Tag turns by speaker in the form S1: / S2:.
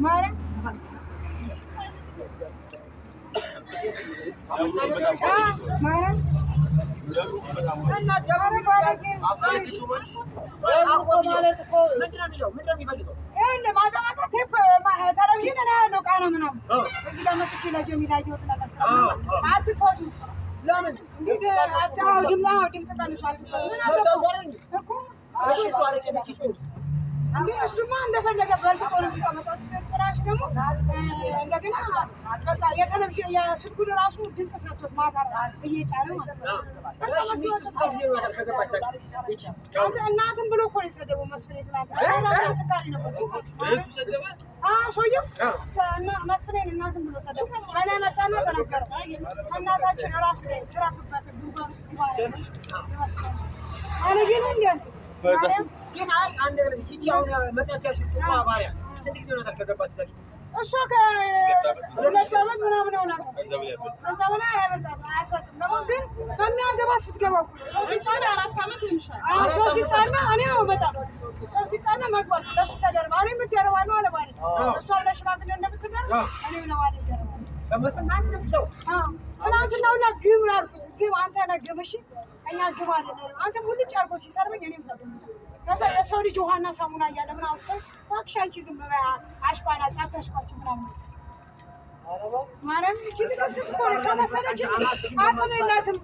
S1: ማርያም ማርያም እና ጀባረ ባለጌ ማለት እኮ ምንድነው የሚፈልገው? ማታ ማታ ቴፕ ቴሌቪዥን ነው ቃና ምናምን እዚህ ጋር መጥቼ ለጀሚላ ያየሁት ነገር ስራ አትፎቱ ለምን እንግዲህ አታው ድምፅ ቀንሷል ምን አለበት እኮ እሱ አረቄ ሲጮህ እንዴ እሱማ እንደፈለገ በልቶ ነው የሚቀመጠው። ጭራሽ ደግሞ እንደገና በቃ የቴሌቪዥን የስልኩን ራሱ ድምፅ ሰጥቶት ማታ እየጫነ ማለት ነው። እናትን ብሎ እኮ ነው የሰደበው መስፍኔ ትናንት ስካሪ ነበር ሰውዬው መስፍኔን እናትን ብሎ ሰደበው። እኔ መጣና ተናገረ እናታችን ራስ ላይ ትራፍበት ጉርጓድ ውስጥ ይባላል አለ ግን እንዴት ግን አንድ ነገር ይቺ አሁን መጣች ያሽቱ ባሪያ ስንት ጊዜ ነው ተከገባች ታዲያ እሷ ከሁለት ዓመት ምናምን ሆና ከዛ በኋላ ያበርታል አያስፈጥም ደግሞ ግን በሚያገባ ስትገባ ሰው ሲጣላ 4 ዓመት ይምሻል ሰው ሲጣላ እኔ በጣም ሰው ሲጣላ መግባት ለሱ ተደርባ እኔ ምደረባ ነው አለ ማለት እሷ ለሽማግሌ እንደምትደርባ እኔ ነው ማለት ደረባ በመስማንም ሰው ትናንትና ሁላ ግብ ያልኩት ግብ አንተ ነገመሽ እኛ ግብ አይደለም አንተ ሙሉ ጫርጎ ሲሰርበኝ እኔም ሰው ከዛ የሰው ልጅ ውሃና ሳሙና እያለ ምን አውስተው እባክሽ አንቺ ዝም በይ አሽቋና አታሽቋች ምናምን ማርያም ይቺ ልጅ እስከ ሰው መሰለች አቅም የላትም